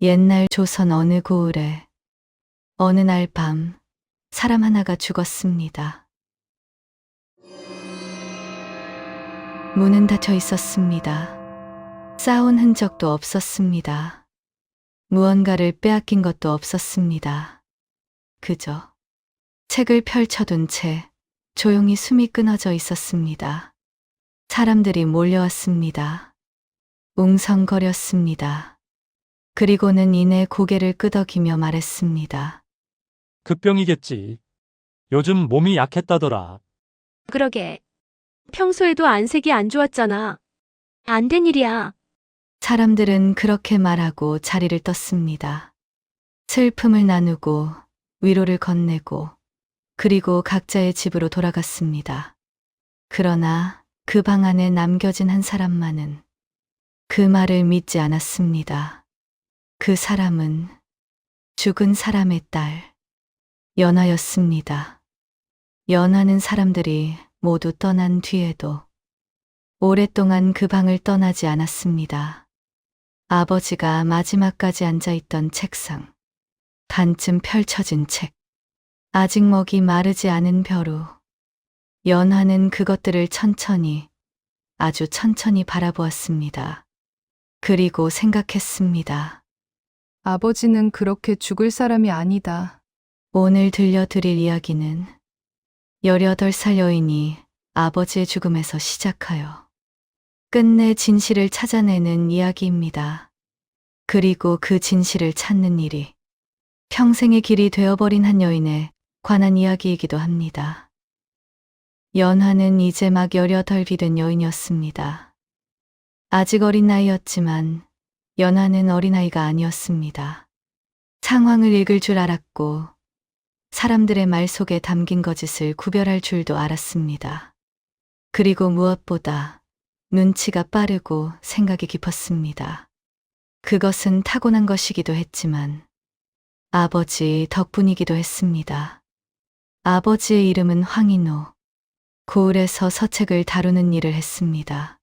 옛날 조선 어느 고을에 어느 날 밤 사람 하나가 죽었습니다. 문은 닫혀 있었습니다. 싸운 흔적도 없었습니다. 무언가를 빼앗긴 것도 없었습니다. 그저 책을 펼쳐둔 채 조용히 숨이 끊어져 있었습니다. 사람들이 몰려왔습니다. 웅성거렸습니다. 그리고는 이내 고개를 끄덕이며 말했습니다. 급병이겠지. 요즘 몸이 약했다더라. 그러게. 평소에도 안색이 안 좋았잖아. 안 된 일이야. 사람들은 그렇게 말하고 자리를 떴습니다. 슬픔을 나누고 위로를 건네고 그리고 각자의 집으로 돌아갔습니다. 그러나 그 방 안에 남겨진 한 사람만은 그 말을 믿지 않았습니다. 그 사람은 죽은 사람의 딸, 연화였습니다. 연화는 사람들이 모두 떠난 뒤에도 오랫동안 그 방을 떠나지 않았습니다. 아버지가 마지막까지 앉아있던 책상, 반쯤 펼쳐진 책, 아직 먹이 마르지 않은 벼루. 연화는 그것들을 천천히, 아주 천천히 바라보았습니다. 그리고 생각했습니다. 아버지는 그렇게 죽을 사람이 아니다. 오늘 들려드릴 이야기는 18살 여인이 아버지의 죽음에서 시작하여 끝내 진실을 찾아내는 이야기입니다. 그리고 그 진실을 찾는 일이 평생의 길이 되어버린 한 여인에 관한 이야기이기도 합니다. 연화는 이제 막 18이 된 여인이었습니다. 아직 어린 나이였지만 연화는 어린아이가 아니었습니다. 상황을 읽을 줄 알았고 사람들의 말 속에 담긴 거짓을 구별할 줄도 알았습니다. 그리고 무엇보다 눈치가 빠르고 생각이 깊었습니다. 그것은 타고난 것이기도 했지만 아버지 덕분이기도 했습니다. 아버지의 이름은 황인호. 고을에서 서책을 다루는 일을 했습니다.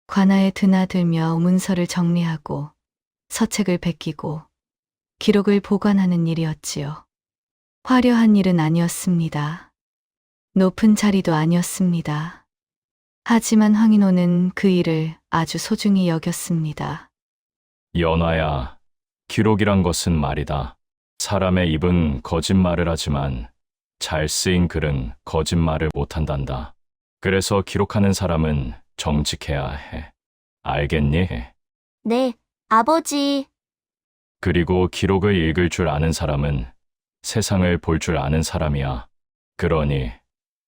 관아에 드나들며 문서를 정리하고 서책을 베끼고 기록을 보관하는 일이었지요. 화려한 일은 아니었습니다. 높은 자리도 아니었습니다. 하지만 황인호는 그 일을 아주 소중히 여겼습니다. 연화야, 기록이란 것은 말이다. 사람의 입은 거짓말을 하지만 잘 쓰인 글은 거짓말을 못한단다. 그래서 기록하는 사람은 정직해야 해. 알겠니? 네, 아버지. 그리고 기록을 읽을 줄 아는 사람은 세상을 볼 줄 아는 사람이야. 그러니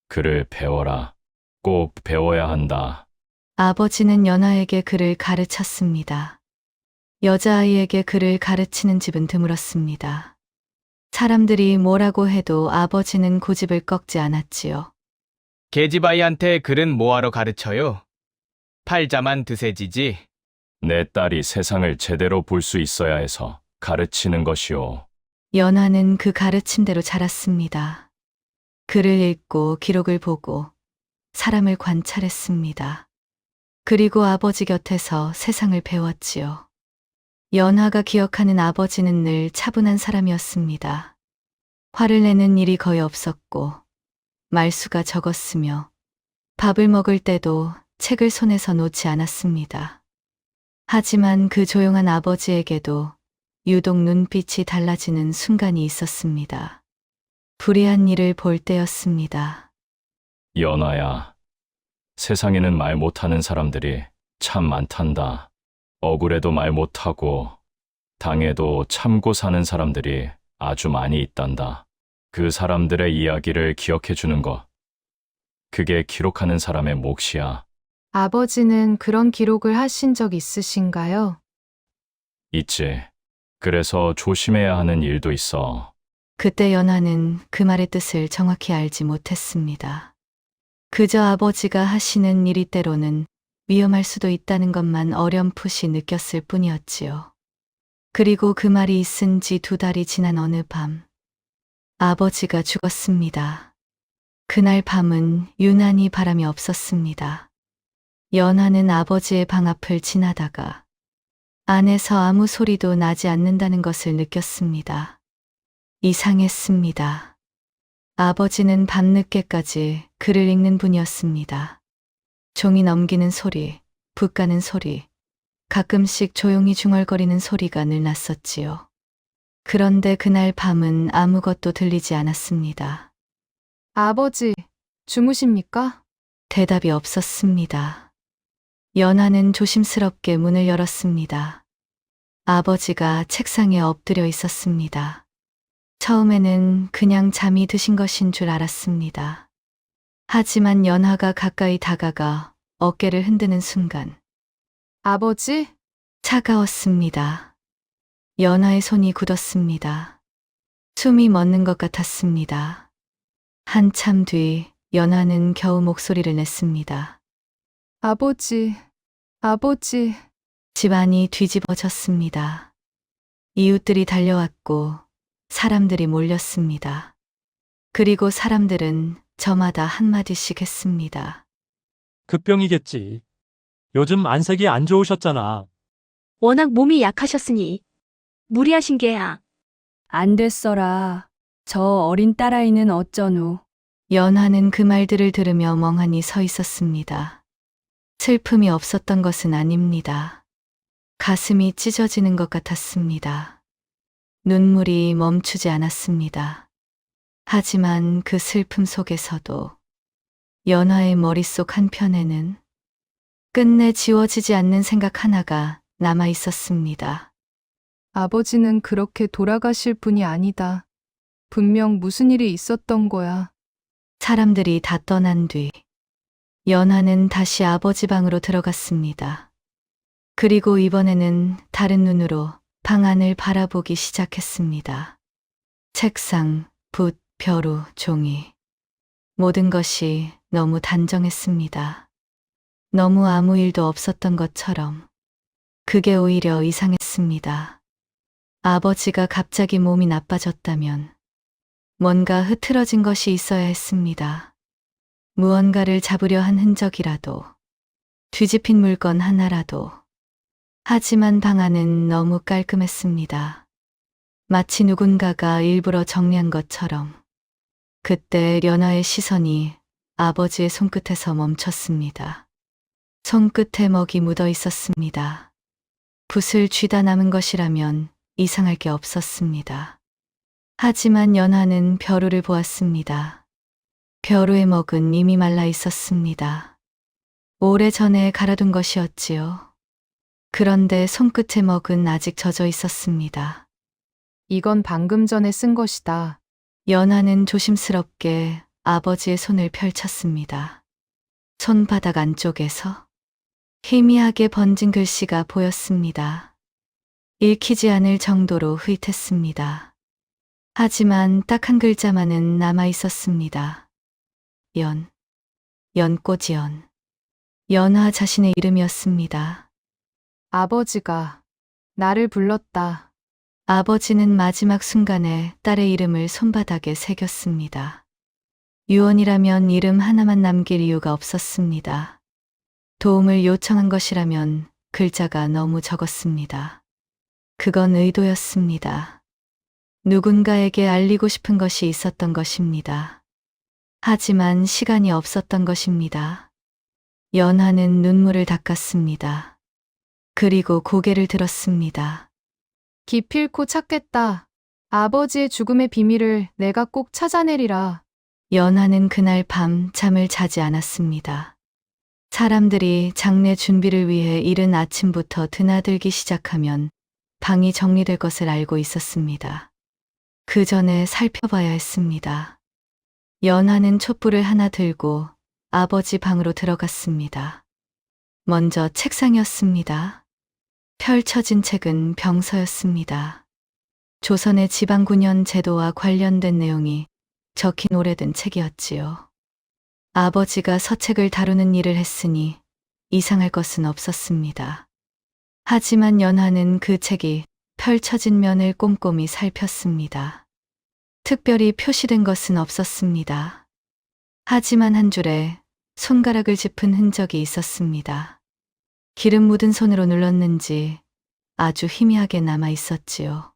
글을 배워라. 꼭 배워야 한다. 아버지는 연화에게 글을 가르쳤습니다. 여자아이에게 글을 가르치는 집은 드물었습니다. 사람들이 뭐라고 해도 아버지는 고집을 꺾지 않았지요. 계집아이한테 글은 뭐하러 가르쳐요? 팔자만 드세지지. 내 딸이 세상을 제대로 볼 수 있어야 해서 가르치는 것이오. 연화는 그 가르침대로 자랐습니다. 글을 읽고 기록을 보고 사람을 관찰했습니다. 그리고 아버지 곁에서 세상을 배웠지요. 연화가 기억하는 아버지는 늘 차분한 사람이었습니다. 화를 내는 일이 거의 없었고 말수가 적었으며 밥을 먹을 때도 책을 손에서 놓지 않았습니다. 하지만 그 조용한 아버지에게도 유독 눈빛이 달라지는 순간이 있었습니다. 불의한 일을 볼 때였습니다. 연화야, 세상에는 말 못하는 사람들이 참 많단다. 억울해도 말 못하고 당해도 참고 사는 사람들이 아주 많이 있단다. 그 사람들의 이야기를 기억해 주는 것. 그게 기록하는 사람의 몫이야. 아버지는 그런 기록을 하신 적 있으신가요? 있지. 그래서 조심해야 하는 일도 있어. 그때 연화는 그 말의 뜻을 정확히 알지 못했습니다. 그저 아버지가 하시는 일이 때로는 위험할 수도 있다는 것만 어렴풋이 느꼈을 뿐이었지요. 그리고 그 말이 있은 지 2달이 지난 어느 밤, 아버지가 죽었습니다. 그날 밤은 유난히 바람이 없었습니다. 연화는 아버지의 방 앞을 지나다가 안에서 아무 소리도 나지 않는다는 것을 느꼈습니다. 이상했습니다. 아버지는 밤늦게까지 글을 읽는 분이었습니다. 종이 넘기는 소리, 붓 가는 소리, 가끔씩 조용히 중얼거리는 소리가 늘 났었지요. 그런데 그날 밤은 아무것도 들리지 않았습니다. 아버지, 주무십니까? 대답이 없었습니다. 연하는 조심스럽게 문을 열었습니다. 아버지가 책상에 엎드려 있었습니다. 처음에는 그냥 잠이 드신 것인 줄 알았습니다. 하지만 연하가 가까이 다가가 어깨를 흔드는 순간 아버지? 차가웠습니다. 연하의 손이 굳었습니다. 숨이 멎는 것 같았습니다. 한참 뒤 연하는 겨우 목소리를 냈습니다. 아버지, 아버지. 집안이 뒤집어졌습니다. 이웃들이 달려왔고 사람들이 몰렸습니다. 그리고 사람들은 저마다 한마디씩 했습니다. 급병이겠지. 요즘 안색이 안 좋으셨잖아. 워낙 몸이 약하셨으니 무리하신 게야. 안 됐어라. 저 어린 딸아이는 어쩌누. 연하는 그 말들을 들으며 멍하니 서 있었습니다. 슬픔이 없었던 것은 아닙니다. 가슴이 찢어지는 것 같았습니다. 눈물이 멈추지 않았습니다. 하지만 그 슬픔 속에서도 연하의 머릿속 한편에는 끝내 지워지지 않는 생각 하나가 남아 있었습니다. 아버지는 그렇게 돌아가실 분이 아니다. 분명 무슨 일이 있었던 거야. 사람들이 다 떠난 뒤 연하는 다시 아버지 방으로 들어갔습니다. 그리고 이번에는 다른 눈으로 방 안을 바라보기 시작했습니다. 책상, 붓, 벼루, 종이. 모든 것이 너무 단정했습니다. 너무 아무 일도 없었던 것처럼. 그게 오히려 이상했습니다. 아버지가 갑자기 몸이 나빠졌다면 뭔가 흐트러진 것이 있어야 했습니다. 무언가를 잡으려 한 흔적이라도, 뒤집힌 물건 하나라도. 하지만 방 안은 너무 깔끔했습니다. 마치 누군가가 일부러 정리한 것처럼. 그때 연하의 시선이 아버지의 손끝에서 멈췄습니다. 손끝에 먹이 묻어 있었습니다. 붓을 쥐다 남은 것이라면 이상할 게 없었습니다. 하지만 연하는 벼루를 보았습니다. 벼루의 먹은 이미 말라 있었습니다. 오래전에 갈아둔 것이었지요. 그런데 손끝의 먹은 아직 젖어 있었습니다. 이건 방금 전에 쓴 것이다. 연하는 조심스럽게 아버지의 손을 펼쳤습니다. 손바닥 안쪽에서 희미하게 번진 글씨가 보였습니다. 읽히지 않을 정도로 흐릿했습니다. 하지만 딱 한 글자만은 남아 있었습니다. 연꽃이연. 연하 자신의 이름이었습니다. 아버지가 나를 불렀다. 아버지는 마지막 순간에 딸의 이름을 손바닥에 새겼습니다. 유언이라면 이름 하나만 남길 이유가 없었습니다. 도움을 요청한 것이라면 글자가 너무 적었습니다. 그건 의도였습니다. 누군가에게 알리고 싶은 것이 있었던 것입니다. 하지만 시간이 없었던 것입니다. 연하는 눈물을 닦았습니다. 그리고 고개를 들었습니다. 기필코 찾겠다. 아버지의 죽음의 비밀을 내가 꼭 찾아내리라. 연하는 그날 밤 잠을 자지 않았습니다. 사람들이 장례 준비를 위해 이른 아침부터 드나들기 시작하면 방이 정리될 것을 알고 있었습니다. 그 전에 살펴봐야 했습니다. 연하는 촛불을 하나 들고 아버지 방으로 들어갔습니다. 먼저 책상이었습니다. 펼쳐진 책은 병서였습니다. 조선의 지방군현 제도와 관련된 내용이 적힌 오래된 책이었지요. 아버지가 서책을 다루는 일을 했으니 이상할 것은 없었습니다. 하지만 연하는 그 책이 펼쳐진 면을 꼼꼼히 살폈습니다. 특별히 표시된 것은 없었습니다. 하지만 한 줄에 손가락을 짚은 흔적이 있었습니다. 기름 묻은 손으로 눌렀는지 아주 희미하게 남아 있었지요.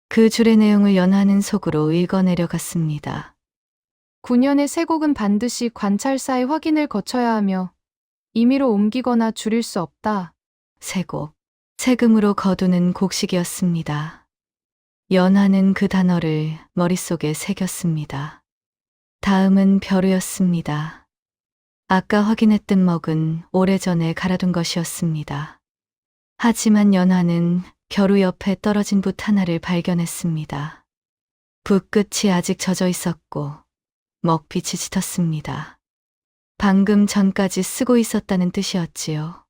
그 줄의 내용을 연하는 속으로 읽어내려 갔습니다. 9년의 세곡은 반드시 관찰사의 확인을 거쳐야 하며 임의로 옮기거나 줄일 수 없다. 세곡, 세금으로 거두는 곡식이었습니다. 연하는 그 단어를 머릿속에 새겼습니다. 다음은 벼루였습니다. 아까 확인했던 먹은 오래전에 갈아둔 것이었습니다. 하지만 연하는 벼루 옆에 떨어진 붓 하나를 발견했습니다. 붓 끝이 아직 젖어 있었고 먹빛이 짙었습니다. 방금 전까지 쓰고 있었다는 뜻이었지요.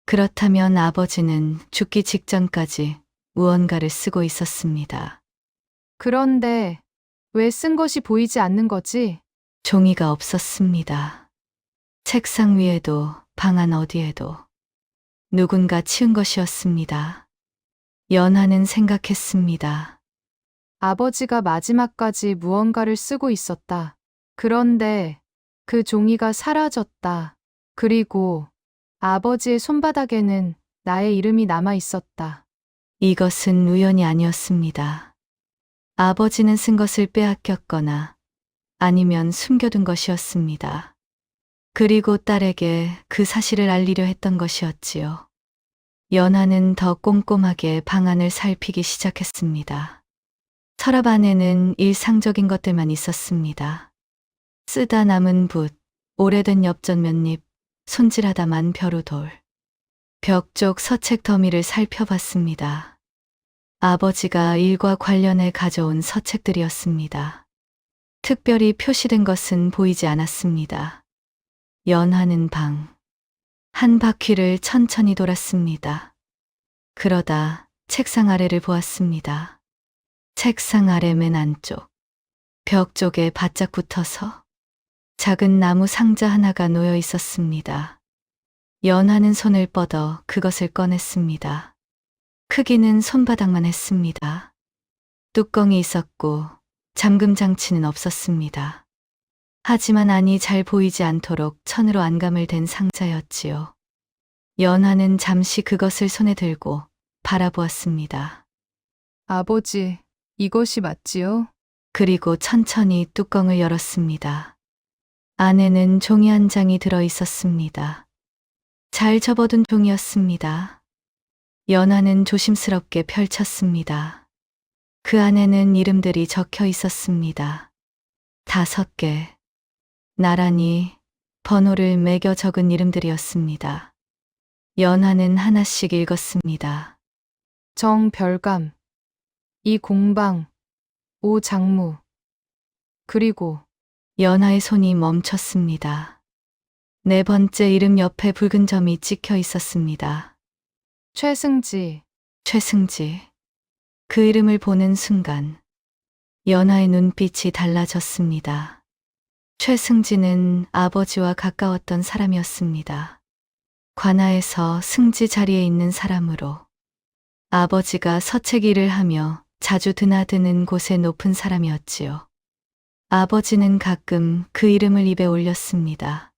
그렇다면 아버지는 죽기 직전까지 무언가를 쓰고 있었습니다. 그런데 왜 쓴 것이 보이지 않는 거지? 종이가 없었습니다. 책상 위에도 방 안 어디에도 누군가 치운 것이었습니다. 연하는 생각했습니다. 아버지가 마지막까지 무언가를 쓰고 있었다. 그런데 그 종이가 사라졌다. 그리고 아버지의 손바닥에는 나의 이름이 남아 있었다. 이것은 우연이 아니었습니다. 아버지는 쓴 것을 빼앗겼거나 아니면 숨겨둔 것이었습니다. 그리고 딸에게 그 사실을 알리려 했던 것이었지요. 연하는 더 꼼꼼하게 방안을 살피기 시작했습니다. 서랍 안에는 일상적인 것들만 있었습니다. 쓰다 남은 붓, 오래된 엽전 몇 잎, 손질하다만 벼루돌. 벽 쪽 서책 더미를 살펴봤습니다. 아버지가 일과 관련해 가져온 서책들이었습니다. 특별히 표시된 것은 보이지 않았습니다. 연하는 방. 한 바퀴를 천천히 돌았습니다. 그러다 책상 아래를 보았습니다. 책상 아래 맨 안쪽. 벽 쪽에 바짝 붙어서 작은 나무 상자 하나가 놓여 있었습니다. 연하는 손을 뻗어 그것을 꺼냈습니다. 크기는 손바닥만 했습니다. 뚜껑이 있었고 잠금 장치는 없었습니다. 하지만 안이 잘 보이지 않도록 천으로 안감을 댄 상자였지요. 연하는 잠시 그것을 손에 들고 바라보았습니다. 아버지, 이것이 맞지요? 그리고 천천히 뚜껑을 열었습니다. 안에는 종이 한 장이 들어 있었습니다. 잘 접어둔 종이였습니다. 연하는 조심스럽게 펼쳤습니다. 그 안에는 이름들이 적혀 있었습니다. 5개. 나란히 번호를 매겨 적은 이름들이었습니다. 연하는 하나씩 읽었습니다. 정별감, 이공방, 오장무. 그리고 연하의 손이 멈췄습니다. 4번째 이름 옆에 붉은 점이 찍혀 있었습니다. 최승지. 최승지. 그 이름을 보는 순간 연하의 눈빛이 달라졌습니다. 최승지는 아버지와 가까웠던 사람이었습니다. 관아에서 승지 자리에 있는 사람으로 아버지가 서책 일을 하며 자주 드나드는 곳에 높은 사람이었지요. 아버지는 가끔 그 이름을 입에 올렸습니다.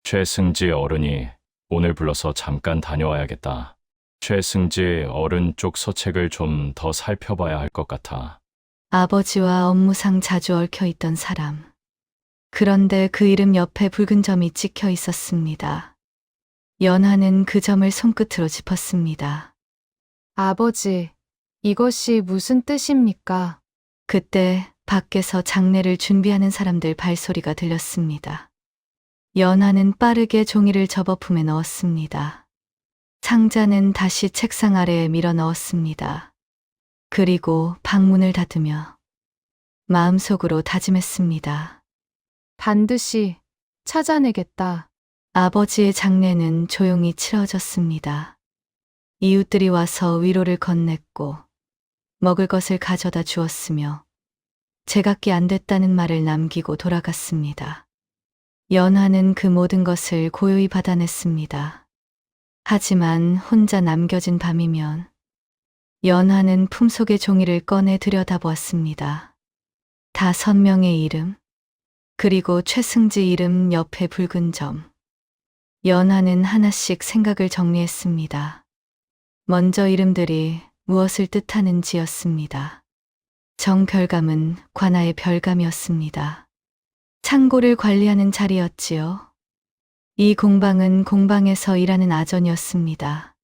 최승지 어른이 오늘 불러서 잠깐 다녀와야겠다. 최승지 어른 쪽 서책을 좀 더 살펴봐야 할 것 같아. 아버지와 업무상 자주 얽혀 있던 사람. 그런데 그 이름 옆에 붉은 점이 찍혀 있었습니다. 연하는 그 점을 손끝으로 짚었습니다. 아버지, 이것이 무슨 뜻입니까? 그때 밖에서 장례를 준비하는 사람들 발소리가 들렸습니다. 연하는 빠르게 종이를 접어 품에 넣었습니다. 상자는 다시 책상 아래에 밀어 넣었습니다. 그리고 방문을 닫으며 마음속으로 다짐했습니다. 반드시 찾아내겠다. 아버지의 장례는 조용히 치러졌습니다. 이웃들이 와서 위로를 건넸고 먹을 것을 가져다 주었으며 제각기 안 됐다는 말을 남기고 돌아갔습니다. 연하는 그 모든 것을 고요히 받아냈습니다. 하지만 혼자 남겨진 밤이면 연하는 품속의 종이를 꺼내 들여다보았습니다. 5명의 이름, 그리고 최승지 이름 옆에 붉은 점. 연하는 하나씩 생각을 정리했습니다. 먼저 이름들이 무엇을 뜻하는지였습니다. 정별감은 관아의 별감이었습니다. 창고를 관리하는 자리였지요. 이 공방은 공방에서 일하는 아전이었습니다.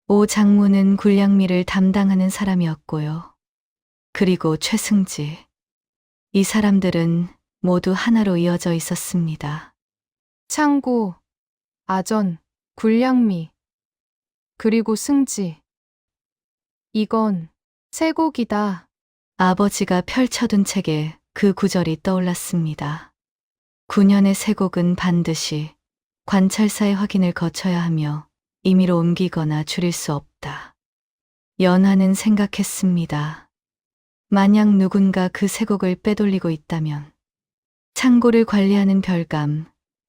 오 장모는 굴량미를 담당하는 사람이었고요. 그리고 최승지. 이 사람들은 모두 하나로 이어져 있었습니다. 창고, 아전, 굴량미, 그리고 승지. 이건 쇠고기다. 아버지가 펼쳐둔 책에 그 구절이 떠올랐습니다. 9년의 쇠곡은 반드시 관찰사의 확인을 거쳐야 하며 임의로 옮기거나 줄일 수 없다. 연하는 생각했습니다. 만약 누군가 그 쇠곡을 빼돌리고 있다면 창고를 관리하는 별감,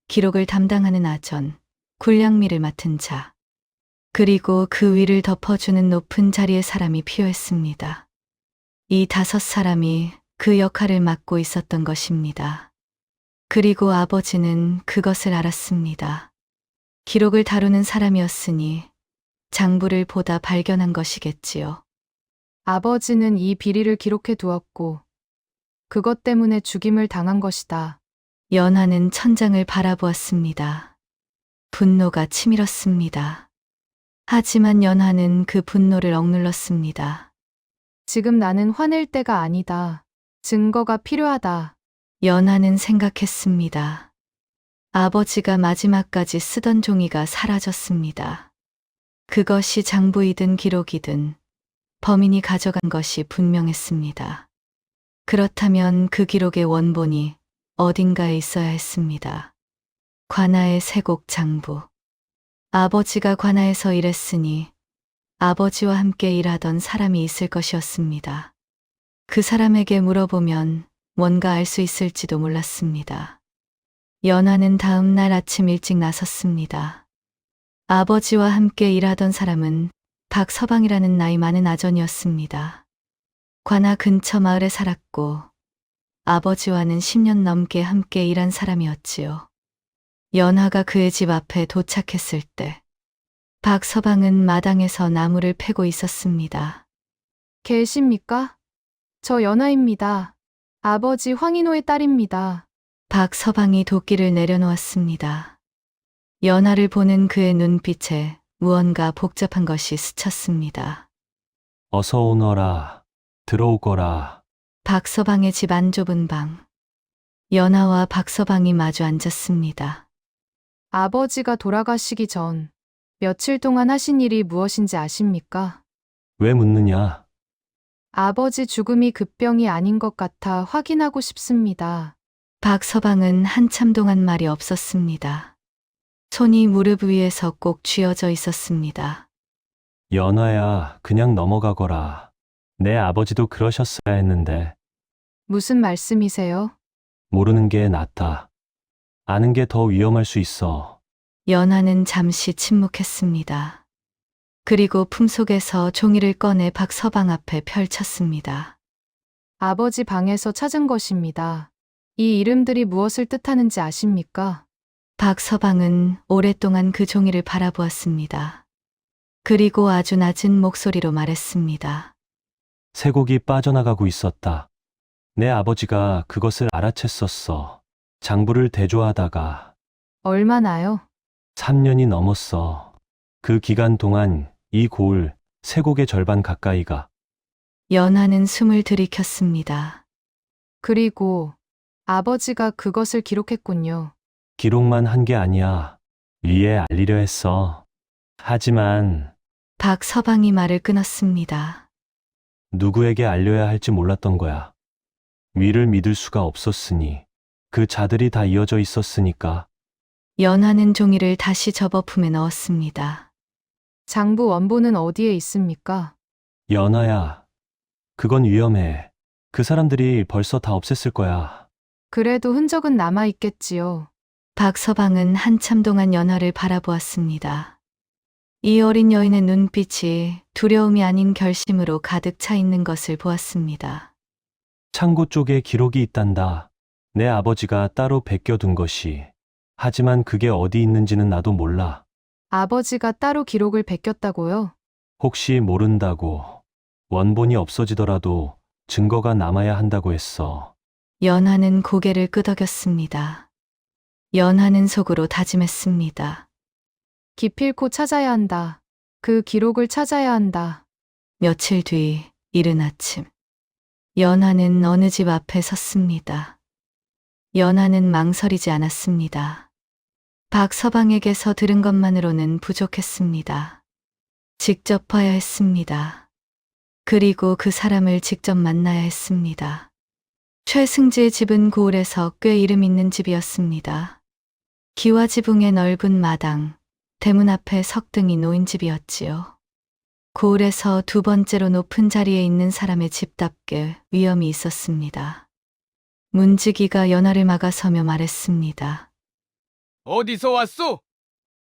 기록을 담당하는 아전, 굴량미를 맡은 자, 그리고 그 위를 덮어주는 높은 자리의 사람이 필요했습니다. 이 5사람이 그 역할을 맡고 있었던 것입니다. 그리고 아버지는 그것을 알았습니다. 기록을 다루는 사람이었으니 장부를 보다 발견한 것이겠지요. 아버지는 이 비리를 기록해 두었고, 그것 때문에 죽임을 당한 것이다. 연하는 천장을 바라보았습니다. 분노가 치밀었습니다. 하지만 연하는 그 분노를 억눌렀습니다. 지금 나는 화낼 때가 아니다. 증거가 필요하다. 연하는 생각했습니다. 아버지가 마지막까지 쓰던 종이가 사라졌습니다. 그것이 장부이든 기록이든 범인이 가져간 것이 분명했습니다. 그렇다면 그 기록의 원본이 어딘가에 있어야 했습니다. 관아의 쇠곡 장부. 아버지가 관아에서 일했으니 아버지와 함께 일하던 사람이 있을 것이었습니다. 그 사람에게 물어보면 뭔가 알 수 있을지도 몰랐습니다. 연하는 다음 날 아침 일찍 나섰습니다. 아버지와 함께 일하던 사람은 박서방이라는 나이 많은 아전이었습니다. 관아 근처 마을에 살았고 아버지와는 10년 넘게 함께 일한 사람이었지요. 연하가 그의 집 앞에 도착했을 때 박서방은 마당에서 나무를 패고 있었습니다. 계십니까? 저 연하입니다. 아버지 황인호의 딸입니다. 박서방이 도끼를 내려놓았습니다. 연하를 보는 그의 눈빛에 무언가 복잡한 것이 스쳤습니다. 어서 오너라. 들어오거라. 박서방의 집 안 좁은 방. 연하와 박서방이 마주 앉았습니다. 아버지가 돌아가시기 전 며칠 동안 하신 일이 무엇인지 아십니까? 왜 묻느냐? 아버지 죽음이 급병이 아닌 것 같아 확인하고 싶습니다. 박서방은 한참 동안 말이 없었습니다. 손이 무릎 위에서 꼭 쥐어져 있었습니다. 연하야, 그냥 넘어가거라. 내 아버지도 그러셨어야 했는데 무슨 말씀이세요? 모르는 게 낫다. 아는 게 더 위험할 수 있어. 연하는 잠시 침묵했습니다. 그리고 품속에서 종이를 꺼내 박서방 앞에 펼쳤습니다. 아버지 방에서 찾은 것입니다. 이 이름들이 무엇을 뜻하는지 아십니까? 박서방은 오랫동안 그 종이를 바라보았습니다. 그리고 아주 낮은 목소리로 말했습니다. 쇠곡이 빠져나가고 있었다. 내 아버지가 그것을 알아챘었어. 장부를 대조하다가 얼마나요? 3년이 넘었어. 그 기간 동안 이 고을 쇠곡의 절반 가까이가 연하는 숨을 들이켰습니다. 그리고 아버지가 그것을 기록했군요. 기록만 한 게 아니야. 위에 알리려 했어. 하지만 박서방이 말을 끊었습니다. 누구에게 알려야 할지 몰랐던 거야. 위를 믿을 수가 없었으니. 그 자들이 다 이어져 있었으니까. 연하는 종이를 다시 접어 품에 넣었습니다. 장부 원본은 어디에 있습니까? 연하야, 그건 위험해. 그 사람들이 벌써 다 없앴을 거야. 그래도 흔적은 남아 있겠지요. 박서방은 한참 동안 연하를 바라보았습니다. 이 어린 여인의 눈빛이 두려움이 아닌 결심으로 가득 차 있는 것을 보았습니다. 창고 쪽에 기록이 있단다. 내 아버지가 따로 베껴둔 것이. 하지만 그게 어디 있는지는 나도 몰라. 아버지가 따로 기록을 베꼈다고요? 혹시 모른다고 원본이 없어지더라도 증거가 남아야 한다고 했어. 연하는 고개를 끄덕였습니다. 연하는 속으로 다짐했습니다. 기필코 찾아야 한다. 그 기록을 찾아야 한다. 며칠 뒤 이른 아침, 연하는 어느 집 앞에 섰습니다. 연하는 망설이지 않았습니다. 박서방에게서 들은 것만으로는 부족했습니다. 직접 봐야 했습니다. 그리고 그 사람을 직접 만나야 했습니다. 최승지의 집은 고을에서 꽤 이름 있는 집이었습니다. 기와 지붕의 넓은 마당, 대문 앞에 석등이 놓인 집이었지요. 고을에서 두 번째로 높은 자리에 있는 사람의 집답게 위엄이 있었습니다. 문지기가 연하를 막아서며 말했습니다. 어디서 왔소?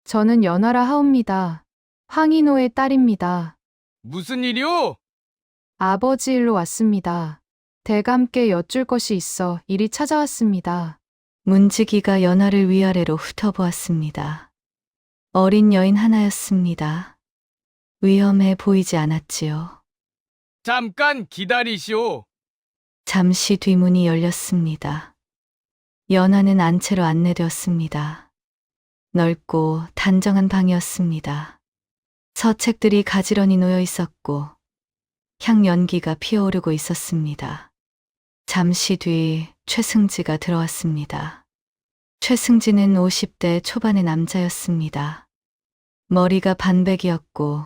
저는 연하라 하옵니다. 황인호의 딸입니다. 무슨 일이오? 아버지 일로 왔습니다. 대감께 여쭐 것이 있어 이리 찾아왔습니다. 문지기가 연하를 위아래로 훑어보았습니다. 어린 여인 하나였습니다. 위험해 보이지 않았지요. 잠깐 기다리시오. 잠시 뒤 문이 열렸습니다. 연하는 안채로 안내되었습니다. 넓고 단정한 방이었습니다. 서책들이 가지런히 놓여 있었고 향 연기가 피어오르고 있었습니다. 잠시 뒤 최승지가 들어왔습니다. 최승지는 50대 초반의 남자였습니다. 머리가 반백이었고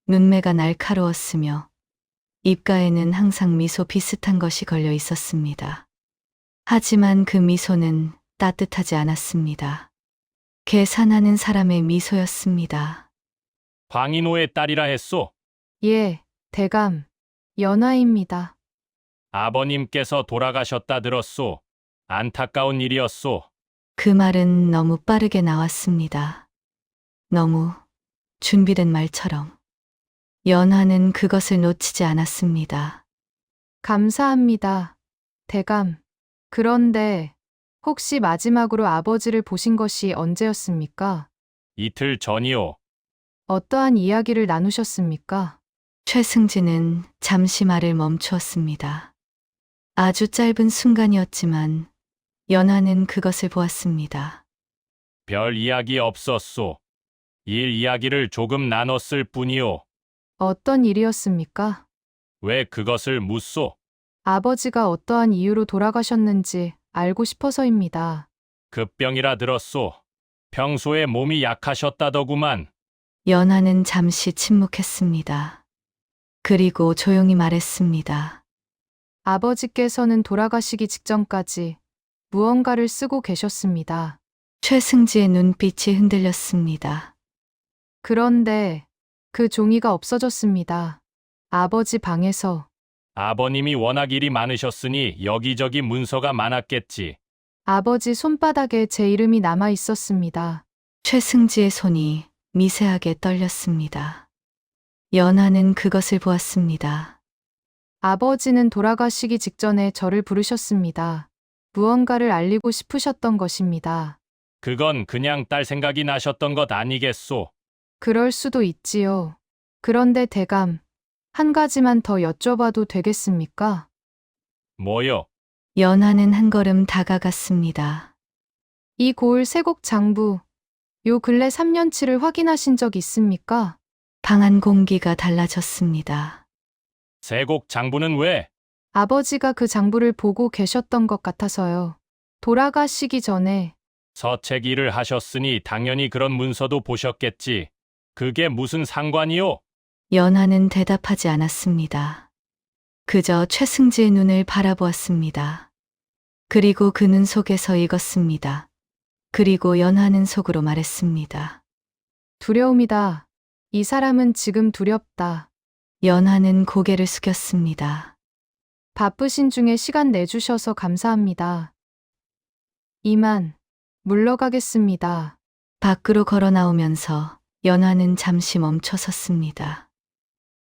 눈매가 날카로웠으며 입가에는 항상 미소 비슷한 것이 걸려 있었습니다. 하지만 그 미소는 따뜻하지 않았습니다. 계산하는 사람의 미소였습니다. 황인호의 딸이라 했소. 예, 대감. 연하입니다. 아버님께서 돌아가셨다 들었소. 안타까운 일이었소. 그 말은 너무 빠르게 나왔습니다. 너무 준비된 말처럼. 연하는 그것을 놓치지 않았습니다. 감사합니다. 대감. 그런데 혹시 마지막으로 아버지를 보신 것이 언제였습니까? 이틀 전이오. 어떠한 이야기를 나누셨습니까? 최승지는 잠시 말을 멈추었습니다. 아주 짧은 순간이었지만 연하는 그것을 보았습니다. 별 이야기 없었소. 일 이야기를 조금 나눴을 뿐이오. 어떤 일이었습니까? 왜 그것을 묻소? 아버지가 어떠한 이유로 돌아가셨는지 알고 싶어서입니다. 급병이라 들었소. 평소에 몸이 약하셨다더구만. 연하는 잠시 침묵했습니다. 그리고 조용히 말했습니다. 아버지께서는 돌아가시기 직전까지 무언가를 쓰고 계셨습니다. 최승지의 눈빛이 흔들렸습니다. 그런데 그 종이가 없어졌습니다. 아버지 방에서. 아버님이 워낙 일이 많으셨으니 여기저기 문서가 많았겠지. 아버지 손바닥에 제 이름이 남아 있었습니다. 최승지의 손이 미세하게 떨렸습니다. 연하는 그것을 보았습니다. 아버지는 돌아가시기 직전에 저를 부르셨습니다. 무언가를 알리고 싶으셨던 것입니다. 그건 그냥 딸 생각이 나셨던 것 아니겠소? 그럴 수도 있지요. 그런데 대감, 한 가지만 더 여쭤봐도 되겠습니까? 뭐요? 연하는 한 걸음 다가갔습니다. 이 고을 세곡 장부, 요 근래 3년치를 확인하신 적 있습니까? 방 안 공기가 달라졌습니다. 세곡 장부는 왜? 아버지가 그 장부를 보고 계셨던 것 같아서요. 돌아가시기 전에. 서책 일을 하셨으니 당연히 그런 문서도 보셨겠지. 그게 무슨 상관이요? 연하는 대답하지 않았습니다. 그저 최승지의 눈을 바라보았습니다. 그리고 그 눈 속에서 읽었습니다. 그리고 연하는 속으로 말했습니다. 두려움이다. 이 사람은 지금 두렵다. 연하는 고개를 숙였습니다. 바쁘신 중에 시간 내주셔서 감사합니다. 이만 물러가겠습니다. 밖으로 걸어 나오면서 연하는 잠시 멈춰 섰습니다.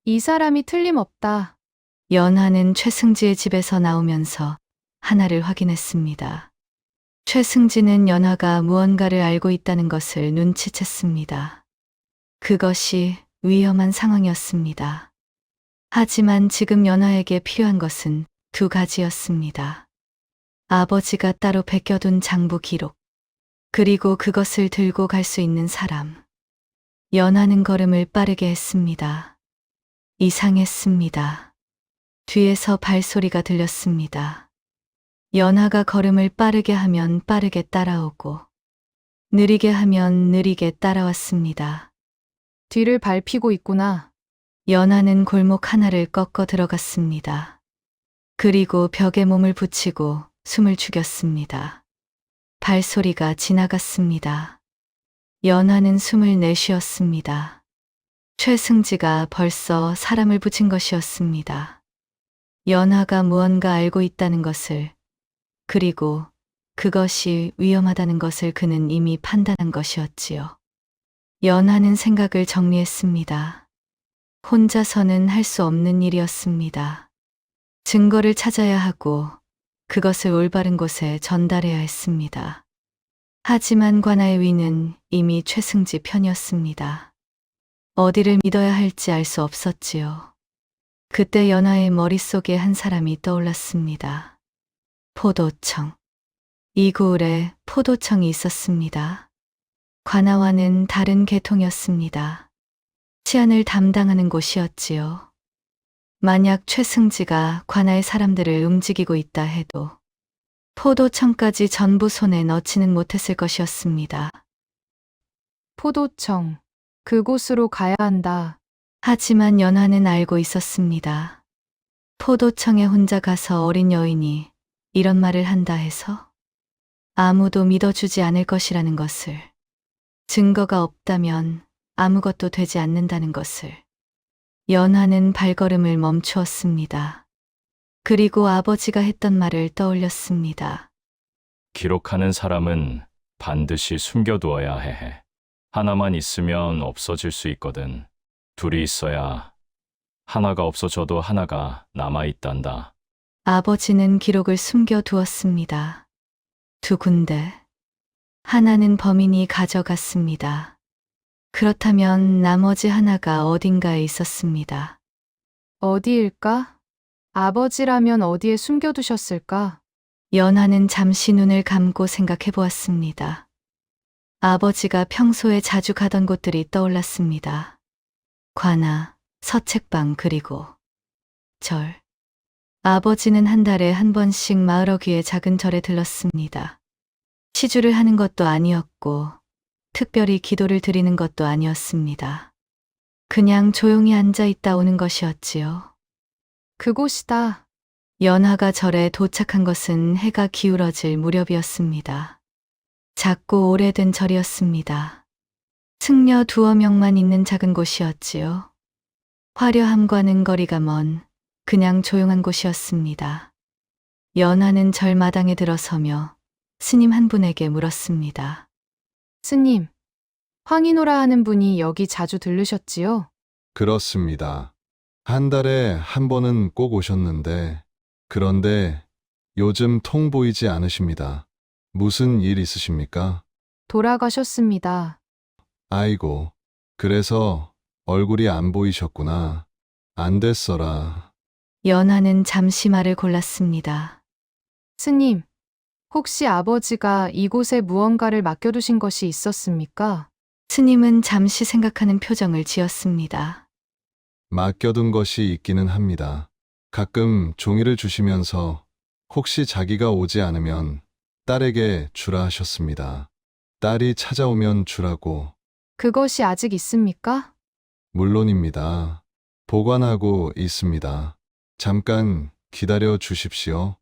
이 사람이 틀림없다. 연하는 최승지의 집에서 나오면서 하나를 확인했습니다. 최승지는 연하가 무언가를 알고 있다는 것을 눈치챘습니다. 그것이 위험한 상황이었습니다. 하지만 지금 연하에게 필요한 것은 두 가지였습니다. 아버지가 따로 베껴둔 장부 기록, 그리고 그것을 들고 갈 수 있는 사람. 연하는 걸음을 빠르게 했습니다. 이상했습니다. 뒤에서 발소리가 들렸습니다. 연하가 걸음을 빠르게 하면 빠르게 따라오고, 느리게 하면 느리게 따라왔습니다. 뒤를 밟히고 있구나. 연하는 골목 하나를 꺾어 들어갔습니다. 그리고 벽에 몸을 붙이고 숨을 죽였습니다. 발소리가 지나갔습니다. 연하는 숨을 내쉬었습니다. 최승지가 벌써 사람을 붙인 것이었습니다. 연하가 무언가 알고 있다는 것을, 그리고 그것이 위험하다는 것을 그는 이미 판단한 것이었지요. 연하는 생각을 정리했습니다. 혼자서는 할 수 없는 일이었습니다. 증거를 찾아야 하고 그것을 올바른 곳에 전달해야 했습니다. 하지만 관아의 위는 이미 최승지 편이었습니다. 어디를 믿어야 할지 알 수 없었지요. 그때 연하의 머릿속에 한 사람이 떠올랐습니다. 포도청. 이 구울에 포도청이 있었습니다. 관아와는 다른 계통이었습니다. 치안을 담당하는 곳이었지요. 만약 최승지가 관아의 사람들을 움직이고 있다 해도 포도청까지 전부 손에 넣지는 못했을 것이었습니다. 포도청. 그곳으로 가야 한다. 하지만 연하는 알고 있었습니다. 포도청에 혼자 가서 어린 여인이 이런 말을 한다 해서 아무도 믿어주지 않을 것이라는 것을, 증거가 없다면 아무것도 되지 않는다는 것을. 연하는 발걸음을 멈추었습니다. 그리고 아버지가 했던 말을 떠올렸습니다. 기록하는 사람은 반드시 숨겨두어야 해. 하나만 있으면 없어질 수 있거든. 둘이 있어야 하나가 없어져도 하나가 남아있단다. 아버지는 기록을 숨겨두었습니다. 두 군데. 하나는 범인이 가져갔습니다. 그렇다면 나머지 하나가 어딘가에 있었습니다. 어디일까? 아버지라면 어디에 숨겨두셨을까? 연하는 잠시 눈을 감고 생각해 보았습니다. 아버지가 평소에 자주 가던 곳들이 떠올랐습니다. 관아, 서책방, 그리고 절. 아버지는 한 달에 한 번씩 마을 어귀의 작은 절에 들렀습니다. 시주를 하는 것도 아니었고 특별히 기도를 드리는 것도 아니었습니다. 그냥 조용히 앉아 있다 오는 것이었지요. 그곳이다. 연하가 절에 도착한 것은 해가 기울어질 무렵이었습니다. 작고 오래된 절이었습니다. 승려 두어 명만 있는 작은 곳이었지요. 화려함과는 거리가 먼 그냥 조용한 곳이었습니다. 연하는 절마당에 들어서며 스님 한 분에게 물었습니다. 스님, 황인호라 하는 분이 여기 자주 들르셨지요? 그렇습니다. 한 달에 한 번은 꼭 오셨는데, 그런데 요즘 통 보이지 않으십니다. 무슨 일 있으십니까? 돌아가셨습니다. 아이고, 그래서 얼굴이 안 보이셨구나. 안 됐어라. 연하는 잠시 말을 골랐습니다. 스님, 혹시 아버지가 이곳에 무언가를 맡겨두신 것이 있었습니까? 스님은 잠시 생각하는 표정을 지었습니다. 맡겨둔 것이 있기는 합니다. 가끔 종이를 주시면서 혹시 자기가 오지 않으면 딸에게 주라 하셨습니다. 딸이 찾아오면 주라고. 그것이 아직 있습니까? 물론입니다. 보관하고 있습니다. 잠깐 기다려 주십시오.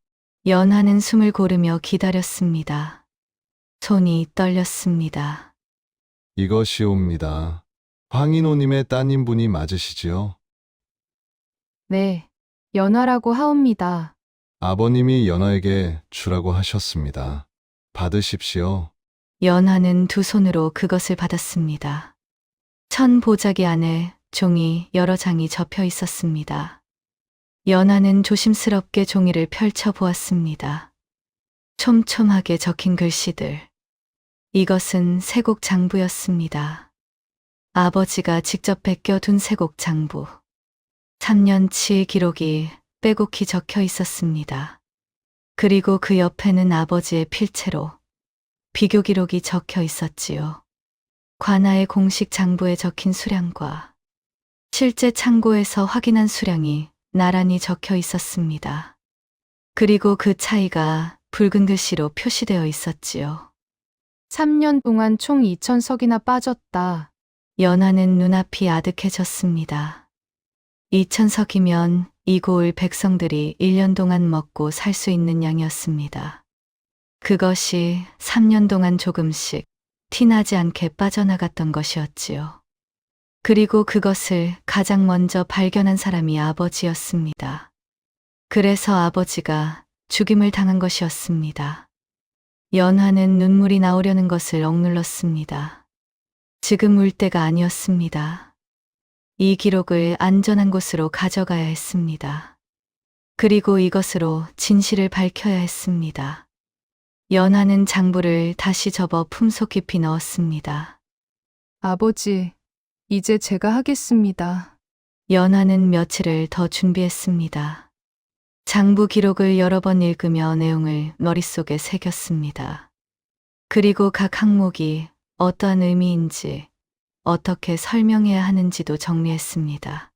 연하는 숨을 고르며 기다렸습니다. 손이 떨렸습니다. 이것이옵니다. 황인호님의 따님분이 맞으시지요? 네, 연화라고 하옵니다. 아버님이 연하에게 주라고 하셨습니다. 받으십시오. 연하는 두 손으로 그것을 받았습니다. 천 보자기 안에 종이 여러 장이 접혀 있었습니다. 연하는 조심스럽게 종이를 펼쳐 보았습니다. 촘촘하게 적힌 글씨들. 이것은 세곡 장부였습니다. 아버지가 직접 베껴둔 세곡 장부. 3년치 기록이 빼곡히 적혀 있었습니다. 그리고 그 옆에는 아버지의 필체로 비교 기록이 적혀 있었지요. 관아의 공식 장부에 적힌 수량과 실제 창고에서 확인한 수량이 나란히 적혀 있었습니다. 그리고 그 차이가 붉은 글씨로 표시되어 있었지요. 3년 동안 총 2,000석이나 빠졌다. 연하는 눈앞이 아득해졌습니다. 2,000석이면 이 고을 백성들이 1년 동안 먹고 살 수 있는 양이었습니다. 그것이 3년 동안 조금씩 티나지 않게 빠져나갔던 것이었지요. 그리고 그것을 가장 먼저 발견한 사람이 아버지였습니다. 그래서 아버지가 죽임을 당한 것이었습니다. 연하는 눈물이 나오려는 것을 억눌렀습니다. 지금 울 때가 아니었습니다. 이 기록을 안전한 곳으로 가져가야 했습니다. 그리고 이것으로 진실을 밝혀야 했습니다. 연하는 장부를 다시 접어 품속 깊이 넣었습니다. 아버지, 이제 제가 하겠습니다. 연하는 며칠을 더 준비했습니다. 장부 기록을 여러 번 읽으며 내용을 머릿속에 새겼습니다. 그리고 각 항목이 어떠한 의미인지, 어떻게 설명해야 하는지도 정리했습니다.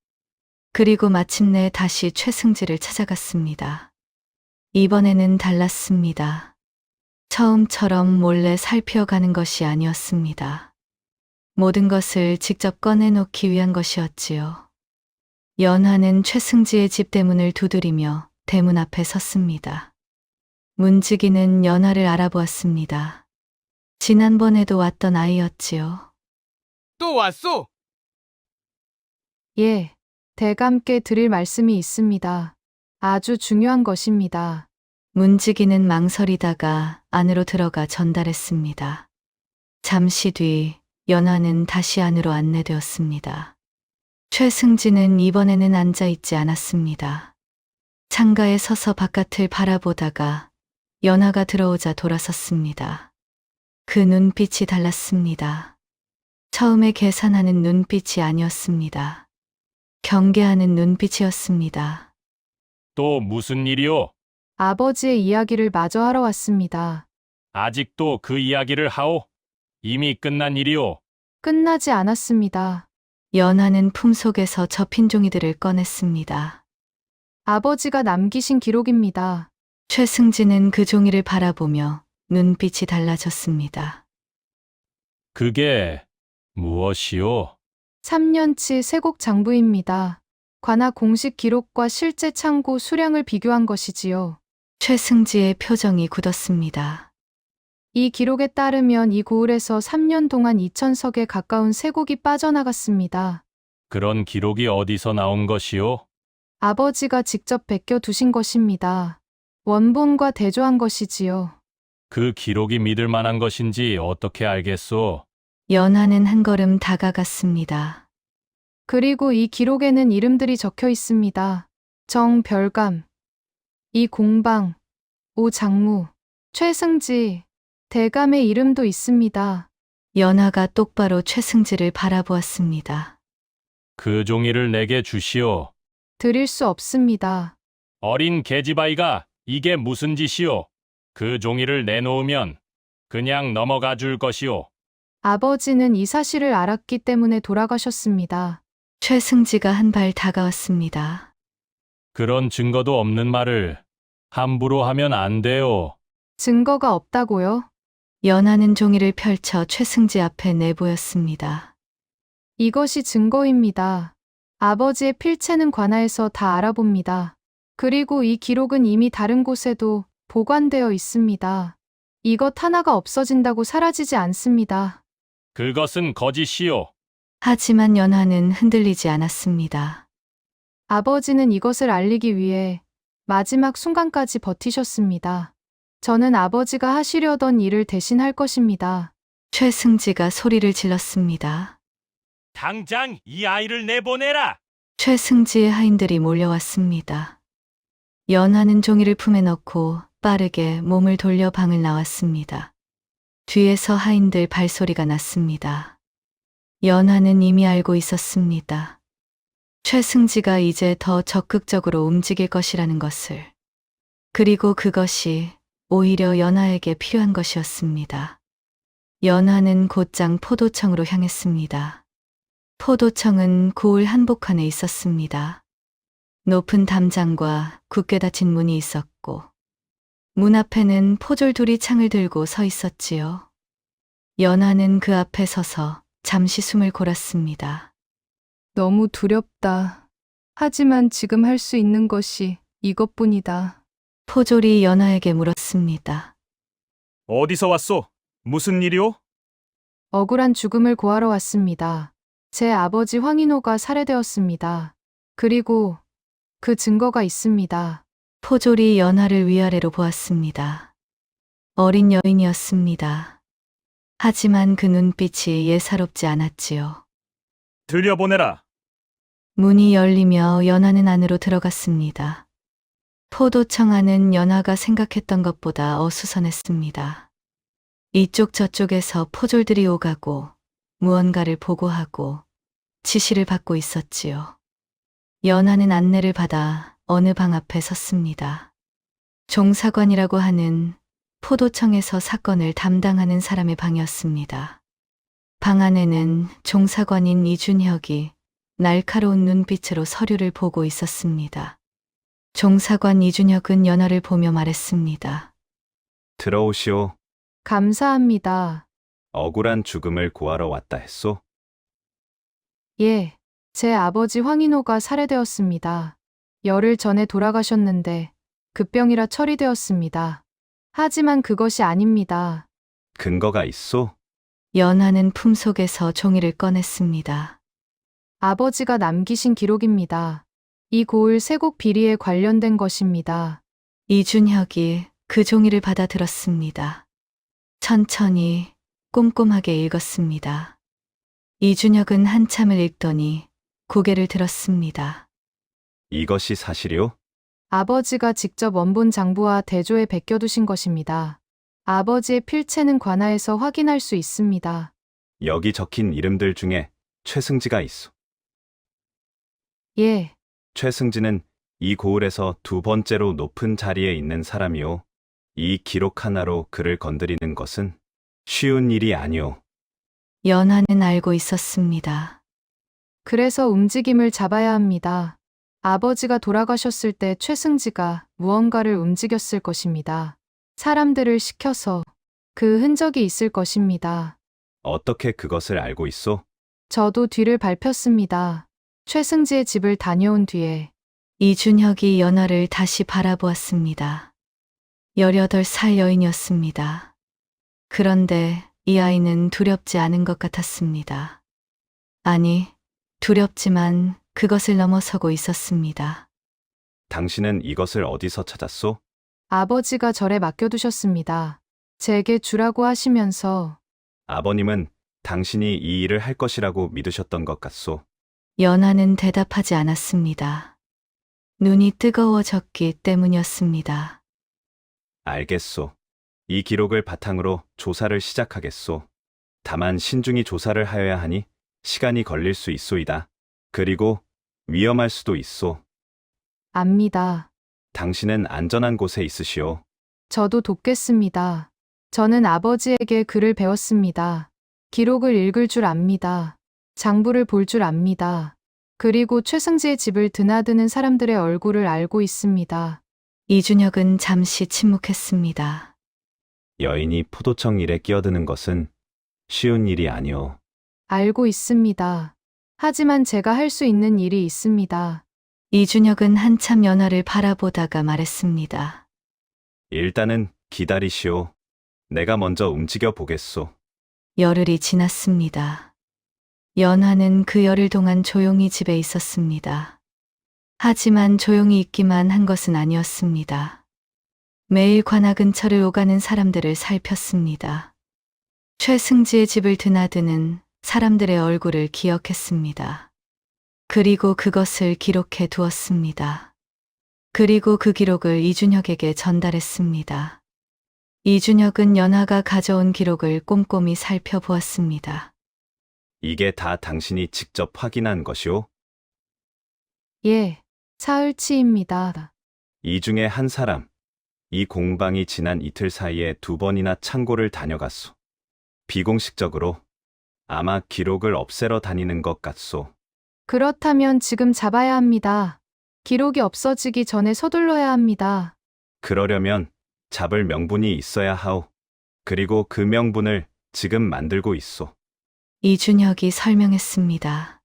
그리고 마침내 다시 최승지를 찾아갔습니다. 이번에는 달랐습니다. 처음처럼 몰래 살펴가는 것이 아니었습니다. 모든 것을 직접 꺼내놓기 위한 것이었지요. 연하는 최승지의 집 대문을 두드리며 대문 앞에 섰습니다. 문지기는 연하를 알아보았습니다. 지난번에도 왔던 아이였지요. 또 왔소? 예, 대감께 드릴 말씀이 있습니다. 아주 중요한 것입니다. 문지기는 망설이다가 안으로 들어가 전달했습니다. 잠시 뒤 연하는 다시 안으로 안내되었습니다. 최승지는 이번에는 앉아있지 않았습니다. 창가에 서서 바깥을 바라보다가 연하가 들어오자 돌아섰습니다. 그 눈빛이 달랐습니다. 처음에 계산하는 눈빛이 아니었습니다. 경계하는 눈빛이었습니다. 또 무슨 일이오? 아버지의 이야기를 마저 하러 왔습니다. 아직도 그 이야기를 하오? 이미 끝난 일이오? 끝나지 않았습니다. 연하는 품속에서 접힌 종이들을 꺼냈습니다. 아버지가 남기신 기록입니다. 최승지는 그 종이를 바라보며 눈빛이 달라졌습니다. 그게 무엇이오? 3년치 세곡 장부입니다. 관아 공식 기록과 실제 창고 수량을 비교한 것이지요. 최승지의 표정이 굳었습니다. 이 기록에 따르면 이 고을에서 3년 동안 2,000석에 가까운 세곡이 빠져나갔습니다. 그런 기록이 어디서 나온 것이오? 아버지가 직접 베껴 두신 것입니다. 원본과 대조한 것이지요. 그 기록이 믿을 만한 것인지 어떻게 알겠소? 연하는 한 걸음 다가갔습니다. 그리고 이 기록에는 이름들이 적혀 있습니다. 정별감, 이공방, 오장무, 최승지, 대감의 이름도 있습니다. 연하가 똑바로 최승지를 바라보았습니다. 그 종이를 내게 주시오. 드릴 수 없습니다. 어린 계집아이가 이게 무슨 짓이오? 그 종이를 내놓으면 그냥 넘어가 줄 것이오. 아버지는 이 사실을 알았기 때문에 돌아가셨습니다. 최승지가 한 발 다가왔습니다. 그런 증거도 없는 말을 함부로 하면 안 돼요. 증거가 없다고요? 연하는 종이를 펼쳐 최승지 앞에 내보였습니다. 이것이 증거입니다. 아버지의 필체는 관아에서 다 알아봅니다. 그리고 이 기록은 이미 다른 곳에도 보관되어 있습니다. 이것 하나가 없어진다고 사라지지 않습니다. 그것은 거짓이요. 하지만 연하는 흔들리지 않았습니다. 아버지는 이것을 알리기 위해 마지막 순간까지 버티셨습니다. 저는 아버지가 하시려던 일을 대신할 것입니다. 최승지가 소리를 질렀습니다. 당장 이 아이를 내보내라! 최승지의 하인들이 몰려왔습니다. 연하는 종이를 품에 넣고 빠르게 몸을 돌려 방을 나왔습니다. 뒤에서 하인들 발소리가 났습니다. 연하는 이미 알고 있었습니다. 최승지가 이제 더 적극적으로 움직일 것이라는 것을. 그리고 그것이 오히려 연하에게 필요한 것이었습니다. 연하는 곧장 포도청으로 향했습니다. 포도청은 고을 한복판에 있었습니다. 높은 담장과 굳게 닫힌 문이 있었고, 문 앞에는 포졸 둘이 창을 들고 서 있었지요. 연하는 그 앞에 서서 잠시 숨을 골았습니다. 너무 두렵다. 하지만 지금 할 수 있는 것이 이것뿐이다. 포졸이 연하에게 물었습니다. 어디서 왔소? 무슨 일이오? 억울한 죽음을 고하러 왔습니다. 제 아버지 황인호가 살해되었습니다. 그리고 그 증거가 있습니다. 포졸이 연하를 위아래로 보았습니다. 어린 여인이었습니다. 하지만 그 눈빛이 예사롭지 않았지요. 들여보내라. 문이 열리며 연하는 안으로 들어갔습니다. 포도청 안은 연하가 생각했던 것보다 어수선했습니다. 이쪽 저쪽에서 포졸들이 오가고 무언가를 보고하고 지시를 받고 있었지요. 연하는 안내를 받아 어느 방 앞에 섰습니다. 종사관이라고 하는 포도청에서 사건을 담당하는 사람의 방이었습니다. 방 안에는 종사관인 이준혁이 날카로운 눈빛으로 서류를 보고 있었습니다. 종사관 이준혁은 연하를 보며 말했습니다. 들어오시오. 감사합니다. 억울한 죽음을 고하러 왔다 했소? 예, 제 아버지 황인호가 살해되었습니다. 열흘 전에 돌아가셨는데 급병이라 처리되었습니다. 하지만 그것이 아닙니다. 근거가 있소? 연하는 품속에서 종이를 꺼냈습니다. 아버지가 남기신 기록입니다. 이 고을 세곡 비리에 관련된 것입니다. 이준혁이 그 종이를 받아 들었습니다. 천천히 꼼꼼하게 읽었습니다. 이준혁은 한참을 읽더니 고개를 들었습니다. 이것이 사실이오? 아버지가 직접 원본 장부와 대조에 베껴두신 것입니다. 아버지의 필체는 관하에서 확인할 수 있습니다. 여기 적힌 이름들 중에 최승지가 있소. 예, 최승지는 이 고을에서 두 번째로 높은 자리에 있는 사람이오. 이 기록 하나로 그를 건드리는 것은 쉬운 일이 아니오. 연하는 알고 있었습니다. 그래서 움직임을 잡아야 합니다. 아버지가 돌아가셨을 때 최승지가 무언가를 움직였을 것입니다. 사람들을 시켜서 그 흔적이 있을 것입니다. 어떻게 그것을 알고 있소? 저도 뒤를 밟혔습니다. 최승지의 집을 다녀온 뒤에 이준혁이 연하를 다시 바라보았습니다. 18살 여인이었습니다. 그런데 이 아이는 두렵지 않은 것 같았습니다. 아니, 두렵지만 그것을 넘어서고 있었습니다. 당신은 이것을 어디서 찾았소? 아버지가 절에 맡겨두셨습니다. 제게 주라고 하시면서 아버님은 당신이 이 일을 할 것이라고 믿으셨던 것 같소. 연하는 대답하지 않았습니다. 눈이 뜨거워졌기 때문이었습니다. 알겠소. 이 기록을 바탕으로 조사를 시작하겠소. 다만 신중히 조사를 하여야 하니 시간이 걸릴 수 있소이다. 그리고 위험할 수도 있소. 압니다. 당신은 안전한 곳에 있으시오. 저도 돕겠습니다. 저는 아버지에게 글을 배웠습니다. 기록을 읽을 줄 압니다. 장부를 볼 줄 압니다. 그리고 최승지의 집을 드나드는 사람들의 얼굴을 알고 있습니다. 이준혁은 잠시 침묵했습니다. 여인이 포도청 일에 끼어드는 것은 쉬운 일이 아니오. 알고 있습니다. 하지만 제가 할 수 있는 일이 있습니다. 이준혁은 한참 연하를 바라보다가 말했습니다. 일단은 기다리시오. 내가 먼저 움직여 보겠소. 열흘이 지났습니다. 연하는 그 열흘 동안 조용히 집에 있었습니다. 하지만 조용히 있기만 한 것은 아니었습니다. 매일 관아 근처를 오가는 사람들을 살폈습니다. 최승지의 집을 드나드는 사람들의 얼굴을 기억했습니다. 그리고 그것을 기록해 두었습니다. 그리고 그 기록을 이준혁에게 전달했습니다. 이준혁은 연하가 가져온 기록을 꼼꼼히 살펴보았습니다. 이게 다 당신이 직접 확인한 것이오? 예, 사흘치입니다. 이 중에 한 사람, 이 공방이 지난 이틀 사이에 2번이나 창고를 다녀갔소. 비공식적으로 아마 기록을 없애러 다니는 것 같소. 그렇다면 지금 잡아야 합니다. 기록이 없어지기 전에 서둘러야 합니다. 그러려면 잡을 명분이 있어야 하오. 그리고 그 명분을 지금 만들고 있소. 이준혁이 설명했습니다.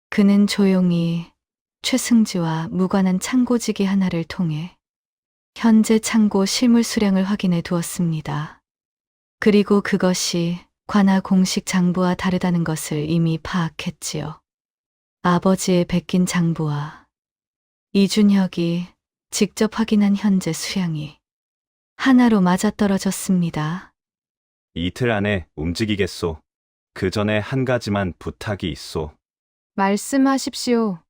그는 조용히 최승지와 무관한 창고지기 하나를 통해 현재 창고 실물 수량을 확인해 두었습니다. 그리고 그것이 관아 공식 장부와 다르다는 것을 이미 파악했지요. 아버지의 베낀 장부와 이준혁이 직접 확인한 현재 수량이 하나로 맞아떨어졌습니다. 이틀 안에 움직이겠소. 그 전에 한 가지만 부탁이 있소. 말씀하십시오.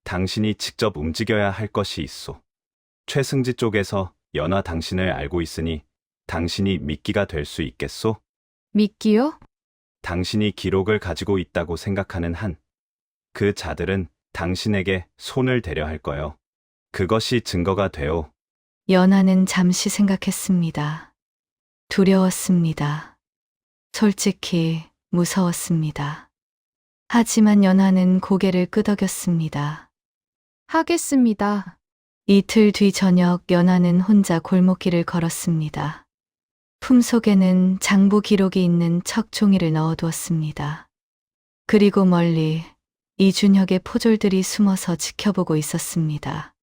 당신이 직접 움직여야 할 것이 있소. 최승지 쪽에서 연화 당신을 알고 있으니 당신이 미끼가 될 수 있겠소? 미끼요? 당신이 기록을 가지고 있다고 생각하는 한, 그 자들은 당신에게 손을 대려 할 거요. 그것이 증거가 되오. 연하는 잠시 생각했습니다. 두려웠습니다. 솔직히 무서웠습니다. 하지만 연하는 고개를 끄덕였습니다. 하겠습니다. 이틀 뒤 저녁 연하는 혼자 골목길을 걸었습니다. 품속에는 장부 기록이 있는 척 종이를 넣어두었습니다. 그리고 멀리 이준혁의 포졸들이 숨어서 지켜보고 있었습니다.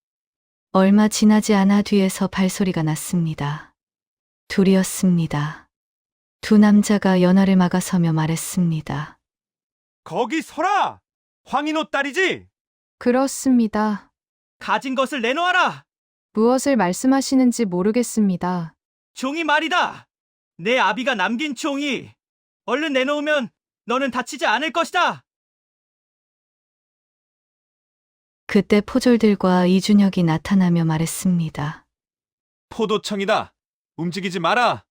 얼마 지나지 않아 뒤에서 발소리가 났습니다. 둘이었습니다. 두 남자가 연하를 막아서며 말했습니다. 거기 서라! 황인호 딸이지? 그렇습니다. 가진 것을 내놓아라! 무엇을 말씀하시는지 모르겠습니다. 종이 말이다! 내 아비가 남긴 종이! 얼른 내놓으면 너는 다치지 않을 것이다! 그때 포졸들과 이준혁이 나타나며 말했습니다. 포도청이다! 움직이지 마라!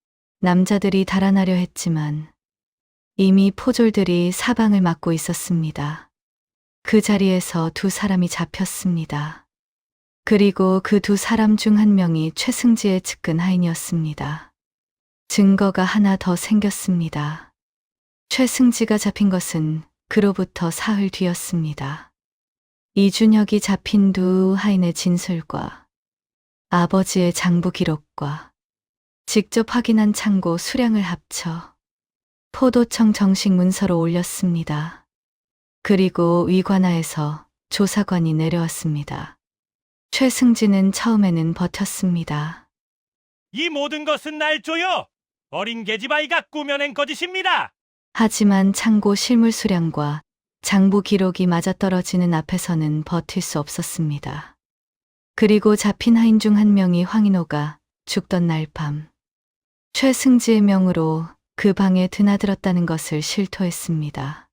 남자들이 달아나려 했지만 이미 포졸들이 사방을 막고 있었습니다. 그 자리에서 두 사람이 잡혔습니다. 그리고 그 두 사람 중 한 명이 최승지의 측근 하인이었습니다. 증거가 하나 더 생겼습니다. 최승지가 잡힌 것은 그로부터 사흘 뒤였습니다. 이준혁이 잡힌 두 하인의 진술과 아버지의 장부 기록과 직접 확인한 창고 수량을 합쳐 포도청 정식 문서로 올렸습니다. 그리고 위관하에서 조사관이 내려왔습니다. 최승지는 처음에는 버텼습니다. 이 모든 것은 날 줘요! 어린 계집아이가 꾸며낸 거짓입니다! 하지만 창고 실물 수량과 장부 기록이 맞아떨어지는 앞에서는 버틸 수 없었습니다. 그리고 잡힌 하인 중 한 명이 황인호가 죽던 날 밤 최승지의 명으로 그 방에 드나들었다는 것을 실토했습니다.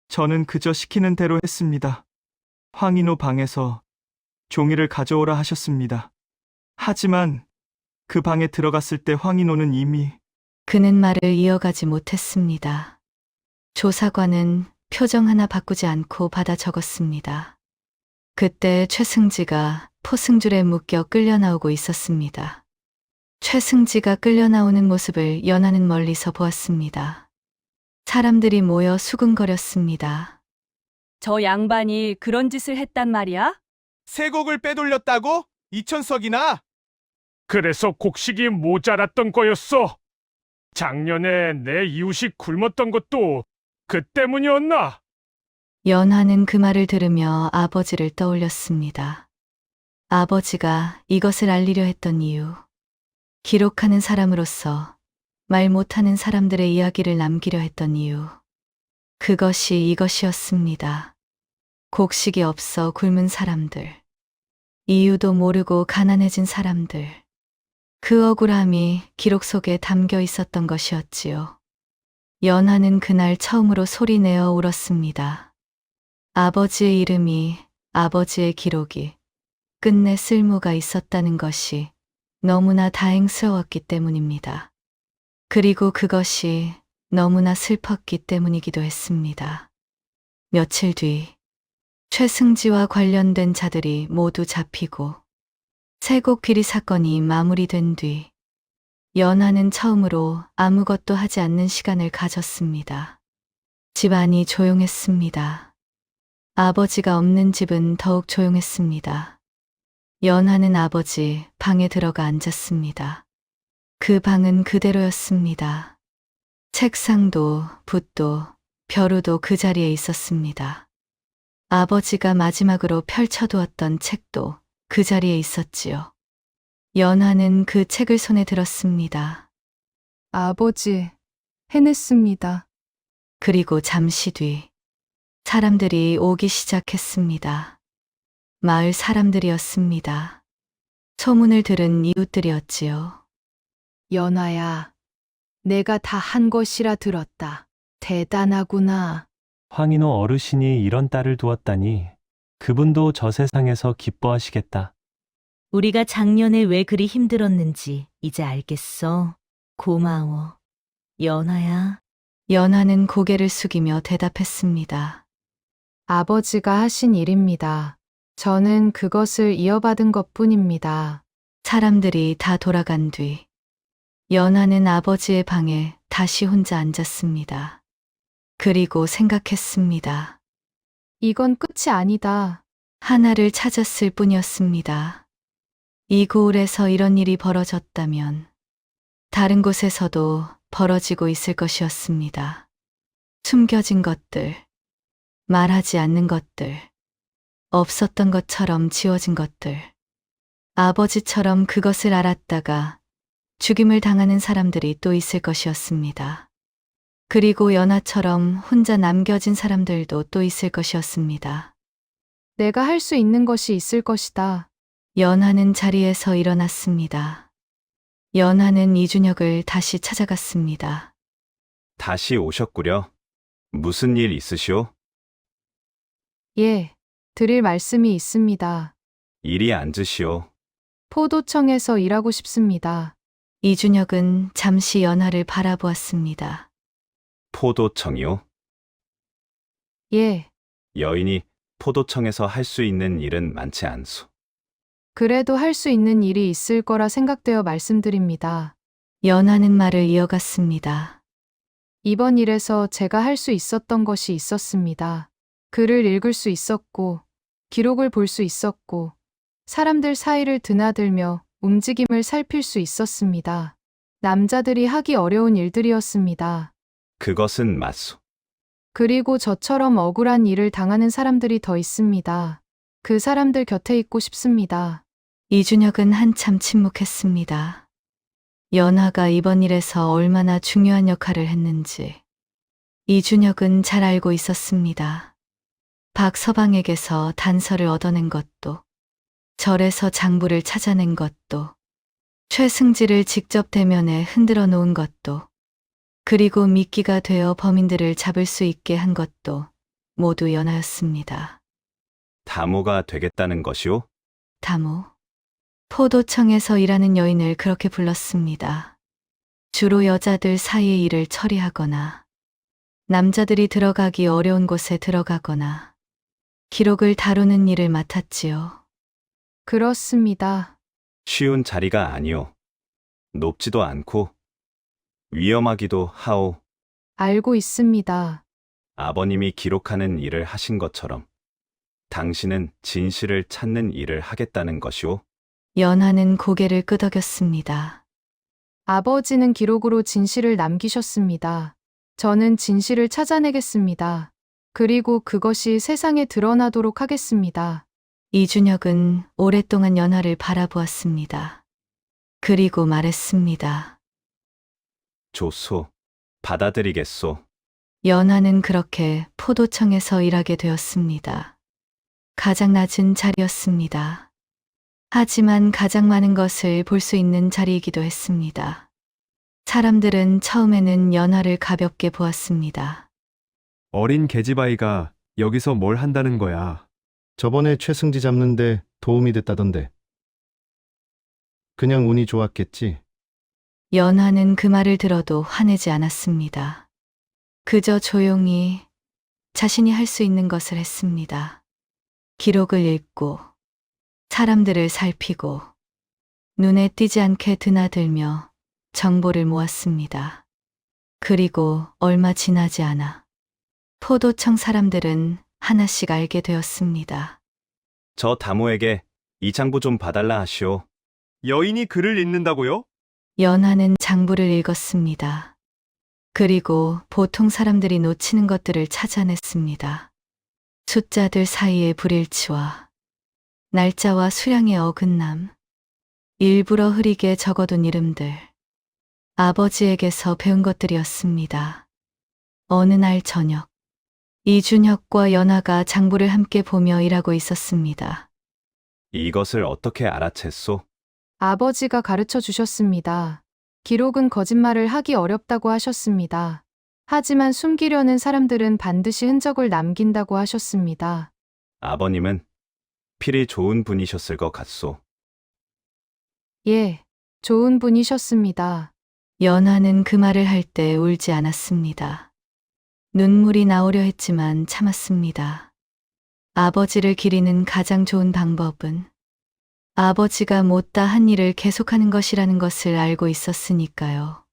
저는 그저 시키는 대로 했습니다. 황인호 방에서 종이를 가져오라 하셨습니다. 하지만 그 방에 들어갔을 때 황인호는 이미 그는 말을 이어가지 못했습니다. 조사관은 표정 하나 바꾸지 않고 받아 적었습니다. 그때 최승지가 포승줄에 묶여 끌려 나오고 있었습니다. 최승지가 끌려 나오는 모습을 연하는 멀리서 보았습니다. 사람들이 모여 수군거렸습니다. 저 양반이 그런 짓을 했단 말이야? 세 곡을 빼돌렸다고? 2천석이나? 그래서 곡식이 모자랐던 거였어. 작년에 내 이웃이 굶었던 것도 그 때문이었나? 연하는 그 말을 들으며 아버지를 떠올렸습니다. 아버지가 이것을 알리려 했던 이유. 기록하는 사람으로서 말 못하는 사람들의 이야기를 남기려 했던 이유. 그것이 이것이었습니다. 곡식이 없어 굶은 사람들. 이유도 모르고 가난해진 사람들. 그 억울함이 기록 속에 담겨 있었던 것이었지요. 연하는 그날 처음으로 소리내어 울었습니다. 아버지의 이름이, 아버지의 기록이 끝내 쓸모가 있었다는 것이 너무나 다행스러웠기 때문입니다. 그리고 그것이 너무나 슬펐기 때문이기도 했습니다. 며칠 뒤 최승지와 관련된 자들이 모두 잡히고 세곡 비리 사건이 마무리된 뒤 연하는 처음으로 아무것도 하지 않는 시간을 가졌습니다. 집안이 조용했습니다. 아버지가 없는 집은 더욱 조용했습니다. 연하는 아버지 방에 들어가 앉았습니다. 그 방은 그대로였습니다. 책상도 붓도 벼루도 그 자리에 있었습니다. 아버지가 마지막으로 펼쳐두었던 책도 그 자리에 있었지요. 연하는 그 책을 손에 들었습니다. 아버지, 해냈습니다. 그리고 잠시 뒤 사람들이 오기 시작했습니다. 마을 사람들이었습니다. 소문을 들은 이웃들이었지요. 연아야, 내가 다 한 것이라 들었다. 대단하구나. 황인호 어르신이 이런 딸을 두었다니 그분도 저 세상에서 기뻐하시겠다. 우리가 작년에 왜 그리 힘들었는지 이제 알겠어. 고마워. 연아야. 연하는 고개를 숙이며 대답했습니다. 아버지가 하신 일입니다. 저는 그것을 이어받은 것뿐입니다. 사람들이 다 돌아간 뒤 연하는 아버지의 방에 다시 혼자 앉았습니다. 그리고 생각했습니다. 이건 끝이 아니다. 하나를 찾았을 뿐이었습니다. 이 고을에서 이런 일이 벌어졌다면 다른 곳에서도 벌어지고 있을 것이었습니다. 숨겨진 것들, 말하지 않는 것들, 없었던 것처럼 지워진 것들. 아버지처럼 그것을 알았다가 죽임을 당하는 사람들이 또 있을 것이었습니다. 그리고 연하처럼 혼자 남겨진 사람들도 또 있을 것이었습니다. 내가 할 수 있는 것이 있을 것이다. 연하는 자리에서 일어났습니다. 연하는 이준혁을 다시 찾아갔습니다. 다시 오셨구려. 무슨 일 있으시오? 예, 드릴 말씀이 있습니다. 이리 앉으시오. 포도청에서 일하고 싶습니다. 이준혁은 잠시 연하를 바라보았습니다. 포도청이요? 예, 여인이 포도청에서 할 수 있는 일은 많지 않소. 그래도 할 수 있는 일이 있을 거라 생각되어 말씀드립니다. 연하는 말을 이어갔습니다. 이번 일에서 제가 할 수 있었던 것이 있었습니다. 글을 읽을 수 있었고, 기록을 볼 수 있었고, 사람들 사이를 드나들며 움직임을 살필 수 있었습니다. 남자들이 하기 어려운 일들이었습니다. 그것은 맞소. 그리고 저처럼 억울한 일을 당하는 사람들이 더 있습니다. 그 사람들 곁에 있고 싶습니다. 이준혁은 한참 침묵했습니다. 연하가 이번 일에서 얼마나 중요한 역할을 했는지 이준혁은 잘 알고 있었습니다. 박서방에게서 단서를 얻어낸 것도, 절에서 장부를 찾아낸 것도, 최승지를 직접 대면에 흔들어 놓은 것도, 그리고 미끼가 되어 범인들을 잡을 수 있게 한 것도 모두 연하였습니다. 다모가 되겠다는 것이오? 다모. 포도청에서 일하는 여인을 그렇게 불렀습니다. 주로 여자들 사이의 일을 처리하거나, 남자들이 들어가기 어려운 곳에 들어가거나, 기록을 다루는 일을 맡았지요. 그렇습니다. 쉬운 자리가 아니오. 높지도 않고 위험하기도 하오. 알고 있습니다. 아버님이 기록하는 일을 하신 것처럼 당신은 진실을 찾는 일을 하겠다는 것이오. 연하는 고개를 끄덕였습니다. 아버지는 기록으로 진실을 남기셨습니다. 저는 진실을 찾아내겠습니다. 그리고 그것이 세상에 드러나도록 하겠습니다. 이준혁은 오랫동안 연하를 바라보았습니다. 그리고 말했습니다. 좋소. 받아들이겠소. 연하는 그렇게 포도청에서 일하게 되었습니다. 가장 낮은 자리였습니다. 하지만 가장 많은 것을 볼 수 있는 자리이기도 했습니다. 사람들은 처음에는 연하를 가볍게 보았습니다. 어린 계집아이가 여기서 뭘 한다는 거야. 저번에 최승지 잡는데 도움이 됐다던데. 그냥 운이 좋았겠지. 연하는 그 말을 들어도 화내지 않았습니다. 그저 조용히 자신이 할 수 있는 것을 했습니다. 기록을 읽고 사람들을 살피고 눈에 띄지 않게 드나들며 정보를 모았습니다. 그리고 얼마 지나지 않아 포도청 사람들은 하나씩 알게 되었습니다. 저 다모에게 이 장부 좀 봐달라 하시오. 여인이 글을 읽는다고요? 연하는 장부를 읽었습니다. 그리고 보통 사람들이 놓치는 것들을 찾아냈습니다. 숫자들 사이의 불일치와 날짜와 수량의 어긋남, 일부러 흐리게 적어둔 이름들, 아버지에게서 배운 것들이었습니다. 어느 날 저녁, 이준혁과 연하가 장부를 함께 보며 일하고 있었습니다. 이것을 어떻게 알아챘소? 아버지가 가르쳐 주셨습니다. 기록은 거짓말을 하기 어렵다고 하셨습니다. 하지만 숨기려는 사람들은 반드시 흔적을 남긴다고 하셨습니다. 아버님은 필이 좋은 분이셨을 것 같소. 예, 좋은 분이셨습니다. 연하는 그 말을 할 때 울지 않았습니다. 눈물이 나오려 했지만 참았습니다. 아버지를 기리는 가장 좋은 방법은 아버지가 못다 한 일을 계속하는 것이라는 것을 알고 있었으니까요.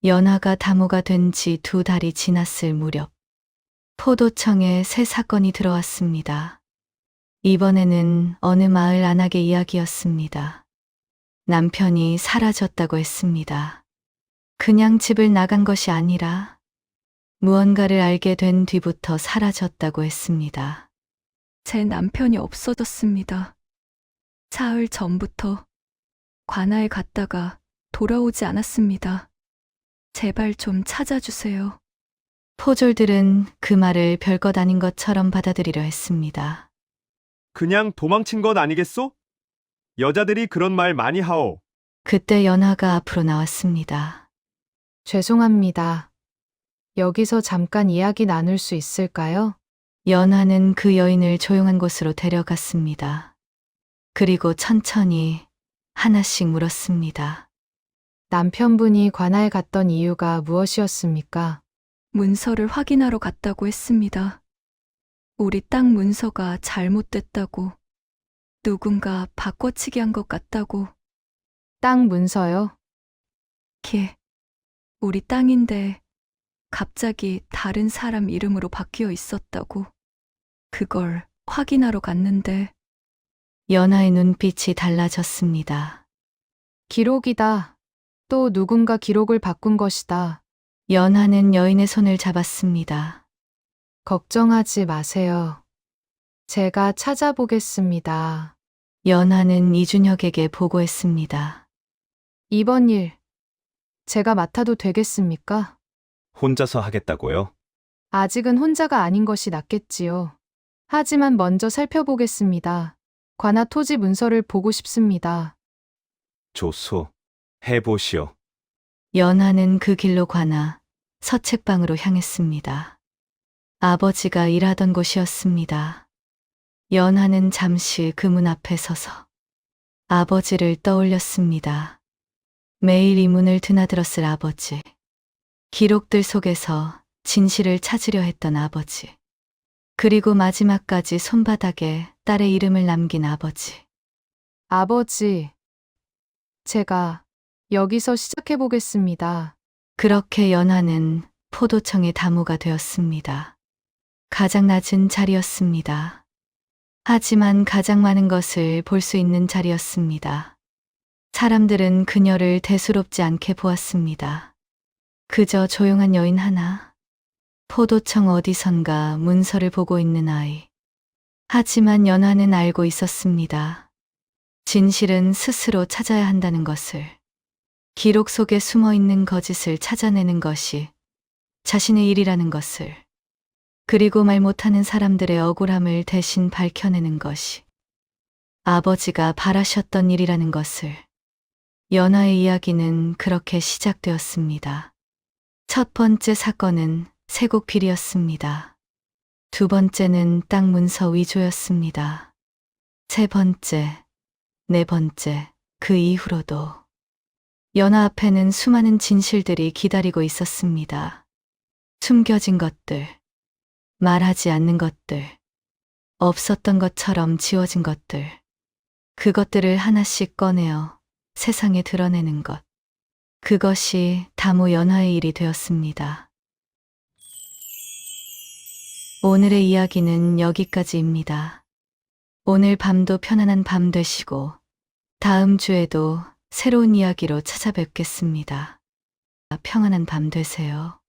연하가 다모가 된 지 2달이 지났을 무렵 포도청에 새 사건이 들어왔습니다. 이번에는 어느 마을 안악의 이야기였습니다. 남편이 사라졌다고 했습니다. 그냥 집을 나간 것이 아니라 무언가를 알게 된 뒤부터 사라졌다고 했습니다. 제 남편이 없어졌습니다. 사흘 전부터 관아에 갔다가 돌아오지 않았습니다. 제발 좀 찾아주세요. 포졸들은 그 말을 별것 아닌 것처럼 받아들이려 했습니다. 그냥 도망친 것 아니겠소? 여자들이 그런 말 많이 하오. 그때 연하가 앞으로 나왔습니다. 죄송합니다. 여기서 잠깐 이야기 나눌 수 있을까요? 연하는 그 여인을 조용한 곳으로 데려갔습니다. 그리고 천천히 하나씩 물었습니다. 남편분이 관아에 갔던 이유가 무엇이었습니까? 문서를 확인하러 갔다고 했습니다. 우리 땅 문서가 잘못됐다고, 누군가 바꿔치기 한 것 같다고. 땅 문서요? 우리 땅인데 갑자기 다른 사람 이름으로 바뀌어 있었다고. 그걸 확인하러 갔는데. 연하의 눈빛이 달라졌습니다. 기록이다. 또 누군가 기록을 바꾼 것이다. 연하는 여인의 손을 잡았습니다. 걱정하지 마세요. 제가 찾아보겠습니다. 연하는 이준혁에게 보고했습니다. 이번 일, 제가 맡아도 되겠습니까? 혼자서 하겠다고요? 아직은 혼자가 아닌 것이 낫겠지요. 하지만 먼저 살펴보겠습니다. 관아 토지 문서를 보고 싶습니다. 좋소. 해보시오. 연하는 그 길로 관아 서책방으로 향했습니다. 아버지가 일하던 곳이었습니다. 연하는 잠시 그 문 앞에 서서 아버지를 떠올렸습니다. 매일 이 문을 드나들었을 아버지. 기록들 속에서 진실을 찾으려 했던 아버지. 그리고 마지막까지 손바닥에 딸의 이름을 남긴 아버지. 아버지, 제가 여기서 시작해 보겠습니다. 그렇게 연하는 포도청의 다모가 되었습니다. 가장 낮은 자리였습니다. 하지만 가장 많은 것을 볼 수 있는 자리였습니다. 사람들은 그녀를 대수롭지 않게 보았습니다. 그저 조용한 여인 하나, 포도청 어디선가 문서를 보고 있는 아이. 하지만 연하는 알고 있었습니다. 진실은 스스로 찾아야 한다는 것을. 기록 속에 숨어 있는 거짓을 찾아내는 것이 자신의 일이라는 것을. 그리고 말 못하는 사람들의 억울함을 대신 밝혀내는 것이 아버지가 바라셨던 일이라는 것을. 연하의 이야기는 그렇게 시작되었습니다. 첫 번째 사건은 세곡 비리였습니다. 두 번째는 땅 문서 위조였습니다. 세 번째, 네 번째, 그 이후로도 연하 앞에는 수많은 진실들이 기다리고 있었습니다. 숨겨진 것들, 말하지 않는 것들, 없었던 것처럼 지워진 것들, 그것들을 하나씩 꺼내어 세상에 드러내는 것. 그것이 다모 연화의 일이 되었습니다. 오늘의 이야기는 여기까지입니다. 오늘 밤도 편안한 밤 되시고 다음 주에도 새로운 이야기로 찾아뵙겠습니다. 평안한 밤 되세요.